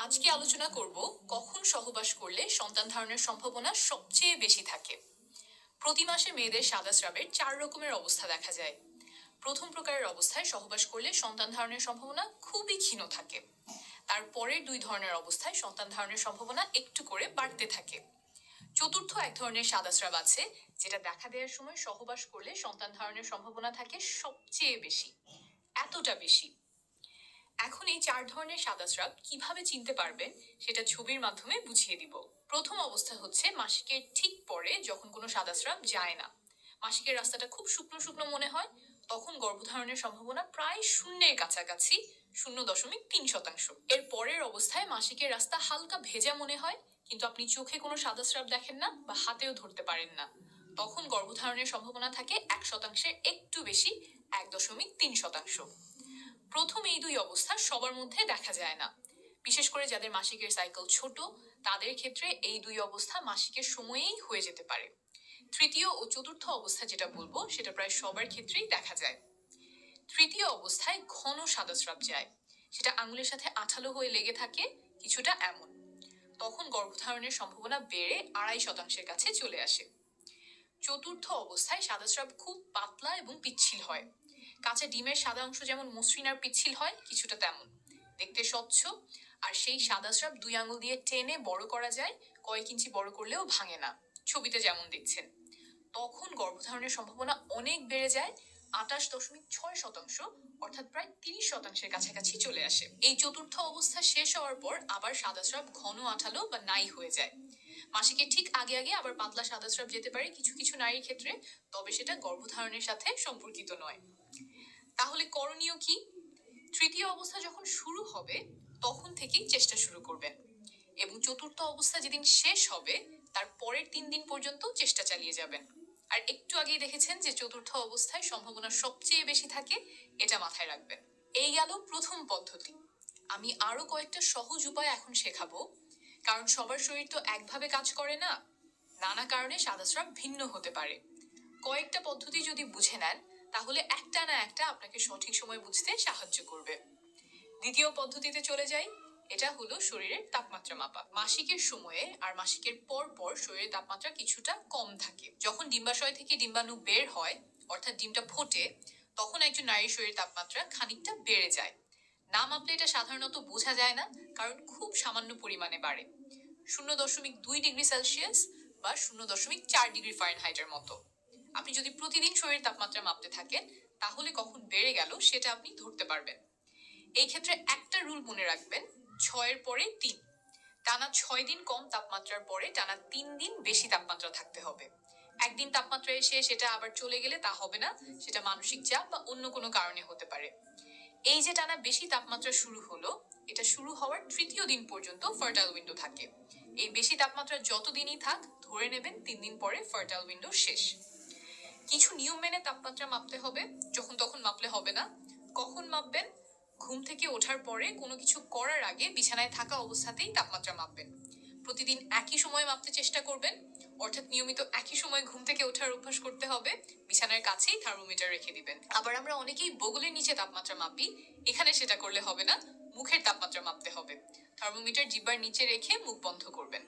আজকে আলোচনা করব কখন সহবাস করলে সন্তান ধারণের সম্ভাবনা সবচেয়ে বেশি থাকে। প্রতি মাসে মেয়েদের সাদা স্রাবের 4 রকমের অবস্থা দেখা যায়। প্রথম প্রকারের অবস্থায় সহবাস করলে সন্তান ধারণের সম্ভাবনা খুবই ক্ষীণ থাকে। তারপরের 2 ধরনের অবস্থায় সন্তান ধারণের সম্ভাবনা একটু করে বাড়তে থাকে। চতুর্থ এক ধরনের সাদা স্রাব আছে, যেটা দেখা দেওয়ার সময় সহবাস করলে সন্তান ধারণের সম্ভাবনা থাকে সবচেয়ে বেশি, এতটা বেশি। এখন এই 4 ধরনের সাদা স্রাব কিভাবে চিনতে পারবেন সেটা ছবির মাধ্যমে বুঝিয়ে দিব। প্রথম অবস্থা হচ্ছে মাসিকের ঠিক পরে যখন কোনো সাদা স্রাব যায় না, মাসিকের রাস্তাটা খুব শুকনো শুকনো মনে হয়, তখন গর্ভধারণের সম্ভাবনা প্রায় শূন্যের কাছাকাছি, 0.3%। এর পরের অবস্থায় মাসিকের রাস্তা হালকা ভেজা মনে হয়, কিন্তু আপনি চোখে কোনো সাদা স্রাব দেখেন না বা হাতেও ধরতে পারেন না, তখন গর্ভধারণের সম্ভাবনা থাকে 1%-এর একটু বেশি, 1.3%। প্রথম এই 2 অবস্থা সবার মধ্যে দেখা যায় না, বিশেষ করে যাদের মাসিকের সাইকেল ছোট, তাদের ক্ষেত্রে এই 2 অবস্থা মাসিকের সময়েই হয়ে যেতে পারে। তৃতীয় ও চতুর্থ অবস্থা যেটা বলবো সেটা প্রায় সবার ক্ষেত্রেই দেখা যায়। তৃতীয় অবস্থায় ঘন সাদা স্রাব যায়, সেটা আঙুলের সাথে আঠালো হয়ে লেগে থাকে, কিছুটা এমন। তখন গর্ভধারণের সম্ভাবনা বেড়ে 2.5%-এর কাছে চলে আসে। চতুর্থ অবস্থায় সাদা স্রাব খুব পাতলা এবং পিচ্ছিল হয়, কাঁচা ডিমের সাদা অংশ যেমন মসৃণ আর পিচ্ছিল হয়, কিছুটা তেমন, দেখতে স্বচ্ছ। আর সেই সাদা স্রাব 2 আঙুল দিয়ে টেনে বড় করা যায়, কয়েক ইঞ্চি বড় করলেও ভাঙে না, ছবিতে যেমন দেখছেন। তখন গর্ভধারণের সম্ভাবনা অনেক বেড়ে যায়, 28.6%, অর্থাৎ প্রায় 30%-এর কাছাকাছি চলে আসে। এই চতুর্থ অবস্থা শেষ হওয়ার পর আবার সাদা স্রাব ঘন আঠালো বা নাই হয়ে যায়। মাসিকের ঠিক আগে আগে আবার পাতলা সাদা স্রাব যেতে পারে কিছু কিছু নারীর ক্ষেত্রে, তবে সেটা গর্ভধারণের সাথে সম্পর্কিত নয়। তাহলে করণীয় কি? তৃতীয় অবস্থা যখন শুরু হবে তখন থেকেই চেষ্টা শুরু করবেন, এবং চতুর্থ অবস্থা যেদিন শেষ হবে তার পরের 3 দিন পর্যন্ত চেষ্টা চালিয়ে যাবেন। আর একটু আগেই দেখেছেন যে চতুর্থ অবস্থায় সম্ভাবনা সবচেয়ে বেশি থাকে, এটা মাথায় রাখবেন। এই গেল প্রথম পদ্ধতি। আমি আরো কয়েকটা সহজ উপায় এখন শেখাবো, কারণ সবার শরীর তো একভাবে কাজ করে না, নানা কারণে সাদা স্রাব ভিন্ন হতে পারে। কয়েকটা পদ্ধতি যদি বুঝে নেন তাহলে একটা না একটা আপনাকে সঠিক সময় বুঝতে সাহায্য করবে। দ্বিতীয় পদ্ধতিতে চলে যাই। এটা হলো শরীরের তাপমাত্রা মাপা। মাসিকের সময়ে আর মাসিকের পর পর শরীরের তাপমাত্রা কিছুটা কম থাকে। যখন ডিম্বাশয় থেকে ডিম্বাণু বের হয়, অর্থাৎ ডিমটা ফোটে, তখন একজন নারীর শরীরের তাপমাত্রা খানিকটা বেড়ে যায়। না মাপলে এটা সাধারণত বোঝা যায় না, কারণ খুব সামান্য পরিমাণে বাড়ে, 0.2 ডিগ্রি সেলসিয়াস বা 0.4 ডিগ্রি ফারেনহাইটের মতো। আপনি যদি প্রতিদিন শরীরের তাপমাত্রা মাপতে থাকেন তাহলে কখন বেড়ে গেল সেটা আপনি ধরতে পারবেন। এই ক্ষেত্রে একটা রুল মনে রাখবেন, 6-এর পরে 3। টানা 6 দিন কম তাপমাত্রার পরে টানা 3 দিন বেশি তাপমাত্রা থাকতে হবে। একদিন তাপমাত্রা এসে সেটা আবার চলে গেলে তা হবে না, সেটা মানসিক চাপ বা অন্য কোনো কারণে হতে পারে। এই যে টানা বেশি তাপমাত্রা শুরু হলো, এটা শুরু হওয়ার তৃতীয় দিন পর্যন্ত ফার্টাইল উইন্ডো থাকে। এই বেশি তাপমাত্রা যতদিনই থাক, ধরে নেবেন 3 দিন পরে ফার্টাইল উইন্ডো শেষ। কিছু নিয়ম মেনে তাপমাত্রা মাপতে হবে, যখন তখন মাপলে হবে না। কখন মাপবেন? ঘুম থেকে ওঠার পরে কোনো কিছু করার আগে বিছানায় থাকা অবস্থাতেই তাপমাত্রা মাপবেন। প্রতিদিন একই সময় মাপতে চেষ্টা করবেন, অর্থাৎ নিয়মিত একই সময় ঘুম থেকে ওঠার অভ্যাস করতে হবে। বিছানার কাছেই থার্মোমিটার রেখে দিবেন। আবার আমরা অনেকেই বগলের নিচে তাপমাত্রা মাপি, এখানে সেটা করলে হবে না, মুখের তাপমাত্রা মাপতে হবে। থার্মোমিটার জিহ্বার নিচে রেখে মুখ বন্ধ করবেন।